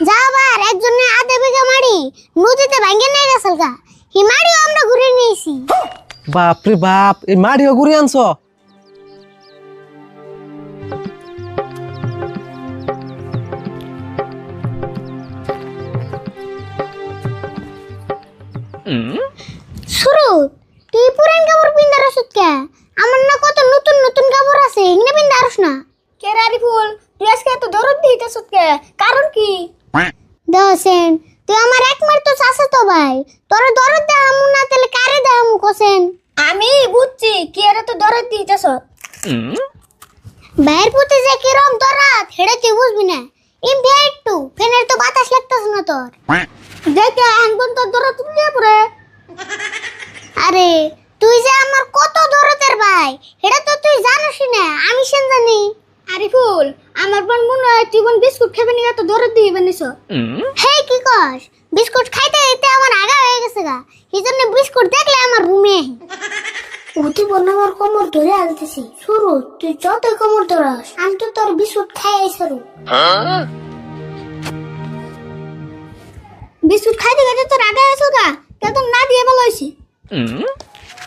যাবার একজনে আধা বিঘা মাড়ি নদীতে ভাঙ্গে নিয়ে গেছিল গা, হি মাড়িও আমরা ঘুরে নিয়েছি। বাপ রে বাপ, এই মাড়িও ঘুরে আনছো? শুরু তুই পুরান কাপড় পিন্দার ওষুধ কে? আমার না কত নতুন নতুন কাপড় আছে, এগুলো পিন্দারস না কে রারিফুল, তুই আজকে এত দরদ দিতেছ কে? কারণ কি? দশেন তুই আমার একমাত্র চাচা তো ভাই, তোর দরদ দেহামু না তাহলে কারে দেহামু কোসেন? আমি বুঝছি কি এর এত দরদ দিতেছ। ভাইয়ের পুতে যে কিরম দরদ হেডে তুই বুঝবি না। ইম একটু ফ্যানের তো বাতাস লাগতেছ না তোর। দেখে একদম তোর দরদ তুলিয়ে পড়ে। আরে তুই যে আমার কত দরদের ভাই এটা তো তুই জানিস না, আমি সেন জানি। আরিফুল, আমার বোন মনে হয় তুই বোন বিস্কুট খাবে নি, এত দরদ দিয়ে বানিস। হেই কি কস? বিস্কুট খাইতে খাইতে আমার আগা হয়ে গেছে গা, এই জন্য বিস্কুট দেখলে আমার রুমে। অতি বোন আমার কোমর ধরে আনতেছি। শুরু তুই যত কোমর ধরাস আমি তো তোর বিস্কুট খাই শুরু। বিস্কুট খাইতে খাইতে তোর আগা হয়েছে গা, তা তো না দিয়ে ভালো হয়েছে।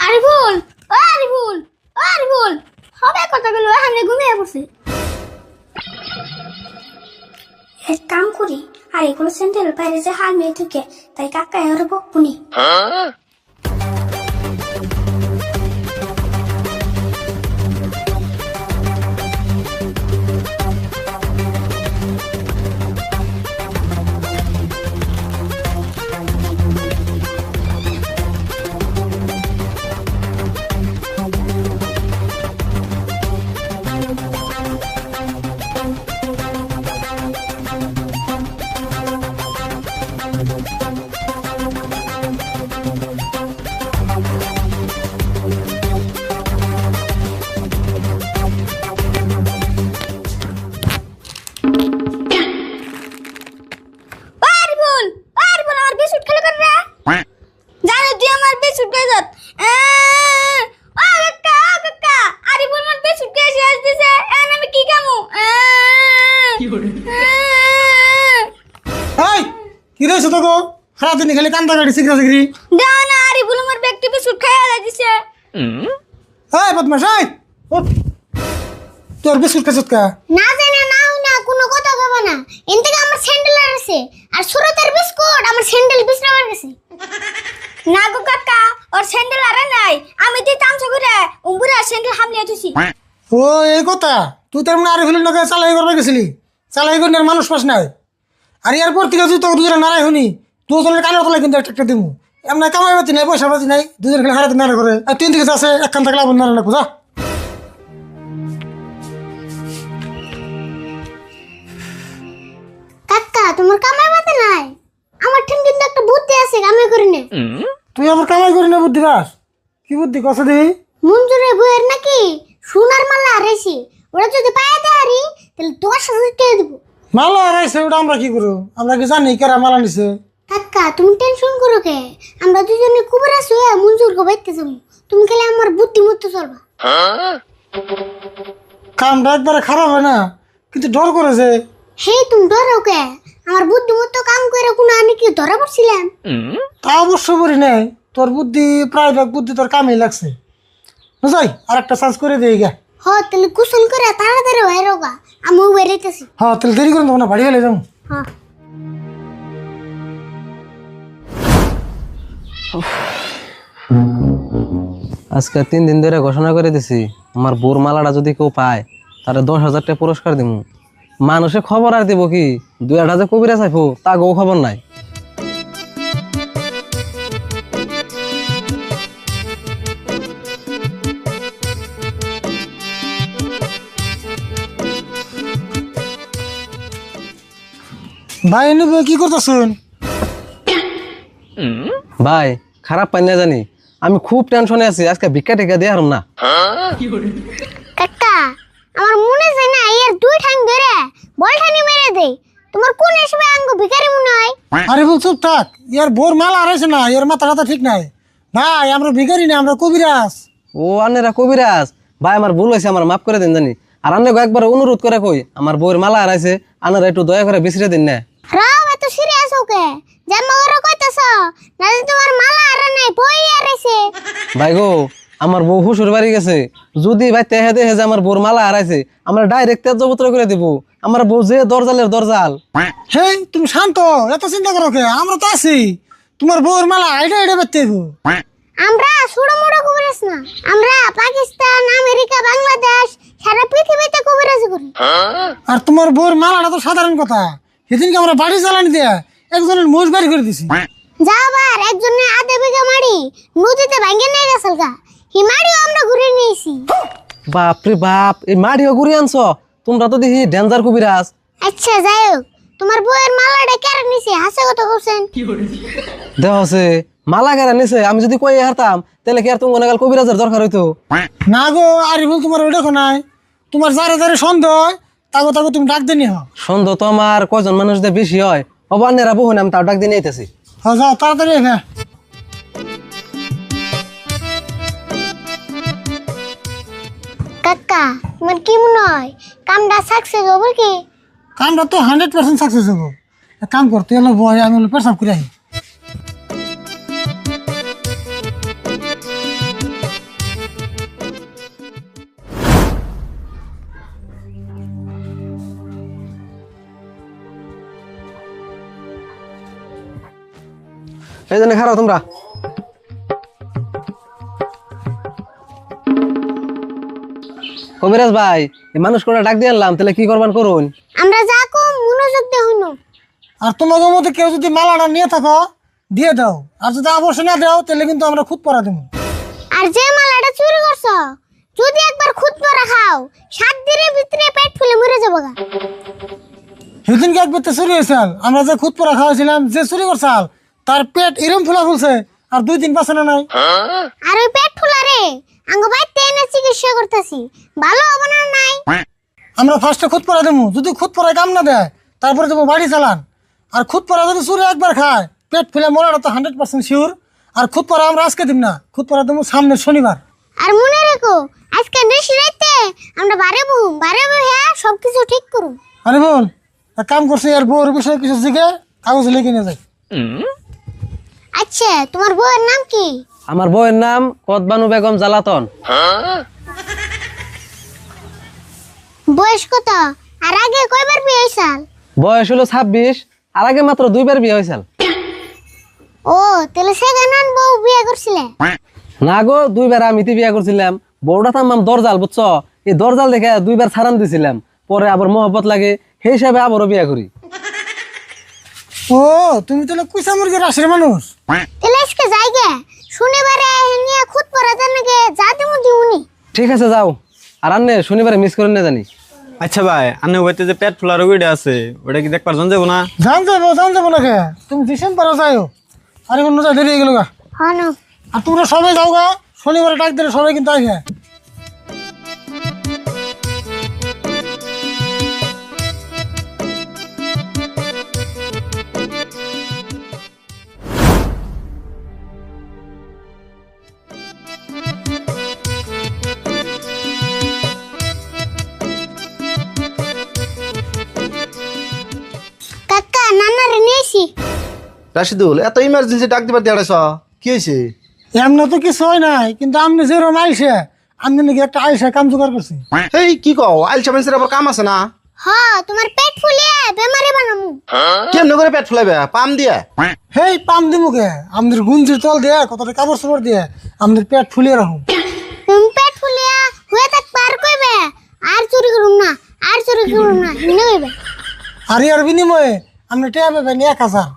আরিফুল, ও আরিফুল, ও আরিফুল, হবে কথা গেল এখানে ঘুমিয়ে পড়ছে। এক কাম করি, আর এগুলো স্যান্ডেল বাইরে যে হাল মেয়ে থেকে, তাই কাকা এর বকুনি। সারাদিন খালি কান্দা কাটি শিখরা শিখরি। বদমাস, তোর বিস্কুট খাচ্ছ কা? না জানা নাও না কোনো কথা কইবা না, এন থেকে আমার স্যান্ডেল আছে আর সুরতের বিস্কুট আমার স্যান্ডেল বিছরাবার গেছে। না গো কাকা, ওর স্যান্ডেল আরে নাই, আমি তুই তামসা করে উম্বুরা স্যান্ডেল হামলিয়ে তুছি। ও এই কথা, তুই তার মানে আরিফুলের লগে চালাই করবে গেছিলি, চালাই করে মানুষ পাস নাই। আর এরপর থেকে তুই তো দুজনে নারাই শুনি, দুজনের কানের তলায় কিন্তু একটা দিমু। এমন কামাই পাতি নাই, পয়সা পাতি নাই, দুজন খালি হারাতে নাড়া করে। আর তিন দিকে আছে একখান থাকলে আবার নাড়া লাগবো। যা কাকা তোমার কামাই বাতে নাই, আমার ঠিক কিন্তু একটা বুদ্ধি আছে কামাই করি না। তুই আবার কামাই করি না বুদ্ধি পাস? কি বুদ্ধি কষা দিবি? মঞ্জুরে বইয়ের নাকি সোনার মালা হারাইছি, ওরা যদি পায়ে দেয় হারি তাহলে 10,000 টাকা দিব। মালা হারাইছে ওটা আমরা কি করবো? আমরা কি জানি কেরা মালা নিছে? কাকা তুমি টেনশন করো কে, আমরা দুজনে কুবরা শুয়ে মঞ্জুর গো বাইতে যাবো, তুমি খালি আমার বুদ্ধি মতো চলবা। কামটা একবারে খারাপ হয় না, কিন্তু ডর করে যে। হে তুমি ডরো কে? আমার বুদ্ধি মতো কাম করে কোনো আমি কি ধরা পড়ছিলাম? তা অবশ্য বলি নাই, তোর বুদ্ধি প্রায় ভাগ বুদ্ধি তোর কামেই লাগছে। বুঝাই আর একটা চান্স করে দিয়ে গা। হ তাহলে কুশল করে তাড়াতাড়ি বাইরে গা, আমিও বেরিয়েতেছি। হ্যাঁ তাহলে দেরি করে দেবো না, বাড়ি গেলে যাবো। হ্যাঁ আজকে 3 দিন ধরে ঘোষণা করে দিছি, আমার বোর মালাটা যদি কেউ পায় তাহলে 10,000 টাকা পুরস্কার দিব। মানুষে খবর আর দিব কি, 2-1 হাজার কবিরা চাইবো, তা গো খবর নাই। ভাই নেবে কি করতেছুন? ভাই খারাপ পাই না জানি, আমি খুব টেনশনে আছি, আজকে ভিক্ষা টিকা দিয়ে হারম না। কাকা আমার মনে হয় না এর দুই ঠাং ধরে বলঠানি মেরে দেই, তোমার কোন হিসেবে আঙ্গ ভিখারি মনে হয়? আরে বল চুপ থাক, এর ভোর মালা হারাইছে না, এর মাথা কথা ঠিক নাই। ভাই আমরা ভিখারি না, আমরা কবিরাজ। ও আনেরা কবিরাজ? ভাই আমার ভুল হয়েছে, আমার মাফ করে দেন জানি। আর আন্নে একবার অনুরোধ করে কই আমার বউয়ের মালা হারাইছে, আনারা একটু দয়া করে বিছরে দিন না। রাও এত সিরিয়াস ওকে জাম্মা করে কইতাছ নালে তোমার মালা আর নাই বই আরেছে। ভাই গো, আমার বউ শ্বশুর বাড়ি গেছে, যদি ভাই তেহে দেখে যে আমার বউর মালা হারাইছে, আমরা ডাইরেক্ট তেজপত্র করে দিব। আমার বউ যে দরজালের দরজাল। হেই তুমি শান্ত, এত চিন্তা করো কে? আমরা তো আছি, তোমার বউর মালা আইডা আইডা বেতে দেবো। আমরা সুড়মুড়ো কবিরাজ না, আমরা পাকিস্তান, আমেরিকা, বাংলাদেশ সারা পৃথিবীতে কবিরাজ করি। আর তোমার বউর মালাটা তো সাধারণ কথা, সেদিনকে আমরা বাড়ি জ্বালানি দিয়ে একজনের মোষ বাড়ি করে দিছি। যাবার একজনের আধা বিঘা মাড়ি নদীতে ভাঙ্গে নিয়ে গেছিল গা, হি মাড়িও আমরা ঘুরে নিয়েছি। বাপ রে বাপ, এই মাটিও ঘুরে আনছ তোমরা, তো দেখি ডেঞ্জার কবিরাজ। আচ্ছা যাই হোক, তোমার বউয়ের মালাটা কেড়ে নিছে, হাসে কথা বলছেন। দেহ আছে মালা কেরা নিছে, আমি যদি কই হারতাম তাহলে কি আর তুমি মনে গেল কবিরাজের দরকার হইতো? না গো আরিফুল, তোমার ওই দেখো নাই, তোমার যারে যারে সন্দেহ হয় তাগো তাগো তুমি ডাক দেনি হো। সন্দেহ তো আমার কয়জন মানুষ দিয়ে বেশি হয়, অবান্যেরা বহু আমি তাও ডাক দিয়ে নিতেছি। হ্যাঁ যাও তাড়াতাড়ি হ্যাঁ। কাকা তোমার কি মনে হয় কামটা সাকসেস হবে কি? কামটা তো 100% সাকসেস হবো। এক কাম করতে হলো বয়, আমি হলো পেশাব করে আহি। এই জন্য খারাপ তোমরা। কবিরাজ ভাই, এই মানুষ করে ডাক দিয়ে আনলাম, তাহলে কি করবান করুন? আমরা যা কম মনোযোগ দিয়ে হইনো। আর তোমাদের মধ্যে কেউ যদি মালাটা নিয়ে থাকো দিয়ে দাও, আর যদি অবশ্যই না দাও তাহলে কিন্তু আমরা খুদ পরা দেবো। আর যে মালাটা চুরি করছো যদি একবার খুদ পরা খাও 7 দিনের ভিতরে পেট ফুলে মরে যাবো গা। সেদিনকে এক বেতে চুরি হয়েছিল, আমরা যে খুদ পরা খাওয়াছিলাম, যে চুরি করছাল তার পেট এরম ফুলা ফুলছে, আর 2 দিন বাঁচানো নাই। আর ওই পেট ফুলা রে আঙ্গ বাইতে এনে চিকিৎসা করতেছি, ভালো হবে না নাই? আমরা ফার্স্টে খুদ পরা দেবো, যদি খুদ পরায় কাম না দেয় তারপরে দেবো বাড়ি চালান। আর খুদ পরা যদি চুরি একবার খায় পেট ফুলে মরাটা তো 100% শিওর। আর খুদ পরা আমরা আজকে দিব না, খুদ পরা দেবো সামনের শনিবার। আর মনে রেখো আজকে নিশি রাইতে আমরা বারে হ্যাঁ সবকিছু ঠিক করুন। আরে বল, এক কাম করছি, আর বউর বিষয়ে কিছু জিগে কাগজ লিখে নিয়ে যাই। আচ্ছা তোমার বউয়ের নাম কি? আমার বউয়ের নাম কদবানু বেগম জালাতন। বয়স কত? আর আগে কয়বার বিয়ে হইছাল? বয়স হলো 26, আর আগে মাত্র 2বার বিয়ে হয়েছিল। ও তাহলে সেখানে বউ বিয়ে করছিলে? না গো, 2বার আমি বিয়ে করছিলাম। বউটা থামাম দরজাল, বুঝছো? এই দরজাল দেখে 2বার ছাড়ান দিছিলাম, পরে আবার মহব্বত লাগে, সেই হিসাবে আবারও বিয়ে করি। ও তুমি তাহলে কুইসা মুরগির রাশির মানুষ। তাহলে আজকে যাই গে, শনিবারে নিয়ে খুদ পরা জানকে যা দিমু দিউনি। ঠিক আছে যাও, আর আন্নে শনিবারে মিস করেন না জানি। আচ্ছা ভাই, আনে ওইতে যে পেট ফুলার রোগীটা আছে ওটা কি দেখবার জন যাবো না? জান যাবো না কে? তুমি দিছেন পারা যাইও, আরে অন্য যা দেরি হয়ে গেল গা। হ্যাঁ না আর তোমরা সবাই যাও গা, শনিবারে ডাক দিলে সবাই কিন্তু আসবে। কাকা নানারে নিয়েছি। রাশিদুল, এত ইমার্জেন্সি ডাক দিবার দিয়ে কি হয়েছে? এমন তো কিছু হয় নাই, কিন্তু আপনি যেরকম আইসে আমি নাকি একটা আইসা কাম জোগাড় করছি। এই কি কও, আইলসা মানুষের আবার কাম আছে না? হ্যাঁ তোমার পেট ফুলিয়ে বেমারি বানামু। কেমন করে পেট ফুলাইবে? পাম দিয়ে? হেই পাম দিমুকে আমাদের গুঞ্জির তল দিয়ে কতটা কাপড় চোপড় দিয়ে আমাদের পেট ফুলিয়ে রাখুন। তুমি পেট ফুলিয়া হয়ে থাকবে আর কইবে আর চুরি করুম না, আর চুরি করুম না হিনে কইবে। আর এর বিনিময়ে আপনি টেয়া পাবেন 1000।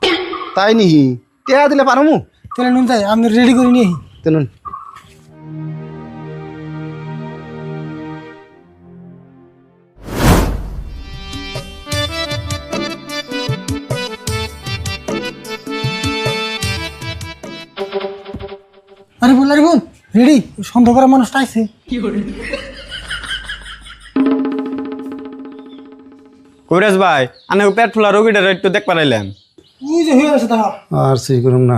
তাই নিহি? টেহা দিলে পারমু? তাহলে নুন তাই আপনি রেডি করে নিয়ে তেনুন আরে বল রেডি, সন্দেহ করা মানুষটা আইছে। কবিরাজ ভাই, আনে পেট ফুলার রোগীটা একটু দেখবার আইলাম। ওই যে হয়ে আছে দেখো। আর সেরি করুম না,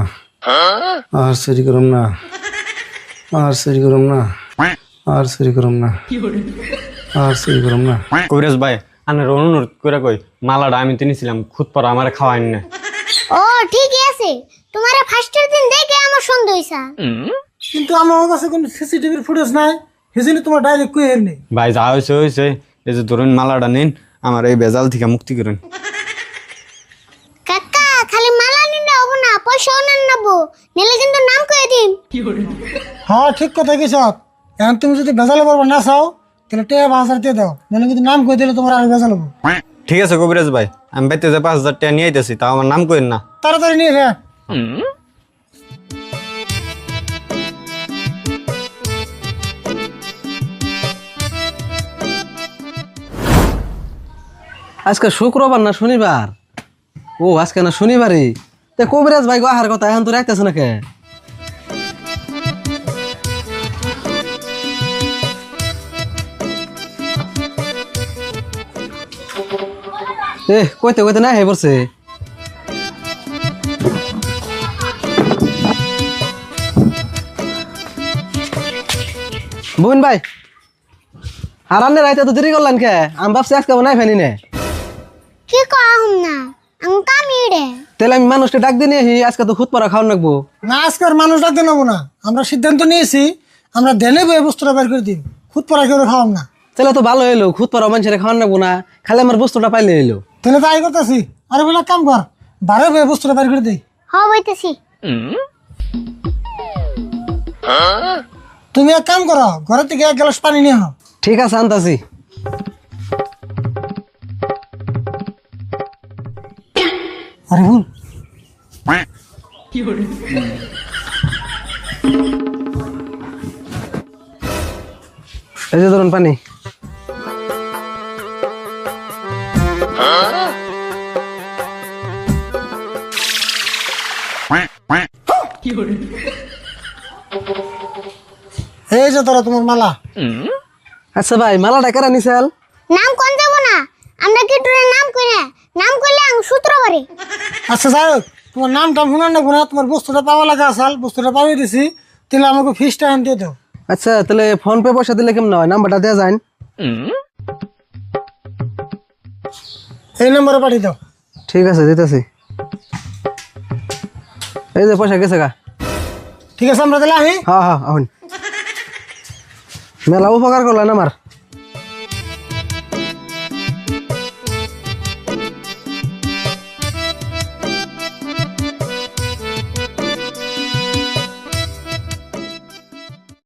আর সেরি করুম না, আর সেরি করুম না, আর সেরি করুম না। আর সেই করম না কবিরাজ ভাই আনের অনুরোধ করে কই মালাটা আমি তিনিছিলাম খুদ পর আমার খাওয়াইন না। ও ঠিকই আছে, তোমার ফার্স্টের দিন দেখে আমার সন্দেহ হইছে। কিন্তু আমার কাছে কোনো সিসিটিভির ফুটেজ নাই, সেজন্য তোমার ডাইরেক্ট কই এর নেই। ভাই যা হয়েছে হয়েছে, এই যে ধরুন মালাটা নিন, আমার এই বেজাল থেকে মুক্তি করেন। কাকা খালি মালা নিলে হবো না, পয়সাও নেন নেবো, নিলে কিন্তু নাম কয়ে দিন। হ্যাঁ ঠিক কথা কইছ। এখন তুমি যদি বেজালে পারবা না চাও তাহলে 5,000 দিয়ে দাও, নাহলে কিন্তু নাম কই দিলে তোমার আর বেজাল হবো। ঠিক আছে কবিরাজ ভাই, আমি বাইতে যে 5,000 টাকা নিয়ে আইতেছি, তাও আমার নাম করেন না। তাড়াতাড়ি নিয়ে রে। আজকে শুক্রবার না শনিবার? ও আজকে না শনিবারই। তে কবিরাজ ভাই গো আহার কথা এখন তো রাখতেছে না কে? কইতে কইতে না হে পড়ছে। বোন ভাই আর আন্নে রাইতে তো দেরি করলেন কে? আমি ভাবছি আজকে বানাই ফেনি নে। কি কম না আমি কামি রে। তাহলে আমি মানুষকে ডাক দিয়ে নিয়ে আজকে তো খুদ পরা খাওয়ান রাখবো না আজকে আর মানুষ ডাকতে নেবো না, আমরা সিদ্ধান্ত নিয়েছি আমরা দেনে বই বস্তুটা বের করে দিই, খুদ পড়া কেউ খাওয়াম না। তাহলে তো ভালো এলো, খুদ পরা মানুষের খাওয়ান রাখবো না, খালি আমার বস্তুটা পাইলে এলো। তাহলে তাই করতেছি। আরে বলে কাম কর, বারে বই বস্তুটা বের করে দিই। হ বইতেছি। তুমি এক কাম করো, ঘরের থেকে 1 গ্লাস পানি নিয়ে হও। ঠিক আছে আনতাছি। আরে ভুল এই যে ধরুন পানি। এই যে তোরা তোমার মালা। আচ্ছা ভাই মালাটা কেরা নিছেল? নাম কোন যাব না, আমরা কি তোর নাম কই না, নাম কইলে আমি সূত্র বাড়ি। আচ্ছা যাই হোক, তোমার নামটা শুনান না গুনা, তোমার বস্তুটা পাওয়া লাগা আসাল, বস্তুটা পাওয়াই দিছি, তাহলে আমাকে ফিসটা আন দিয়ে দাও। আচ্ছা তাহলে ফোন পে পয়সা দিলে কেমন হয়? নাম্বারটা দেওয়া যায়? এই নম্বরে পাঠিয়ে দাও। ঠিক আছে দিতেছি। এই যে পয়সা গেছে গা। ঠিক আছে আমরা তাহলে আহি। হ্যাঁ হ্যাঁ, মেলা উপকার করলেন আমার।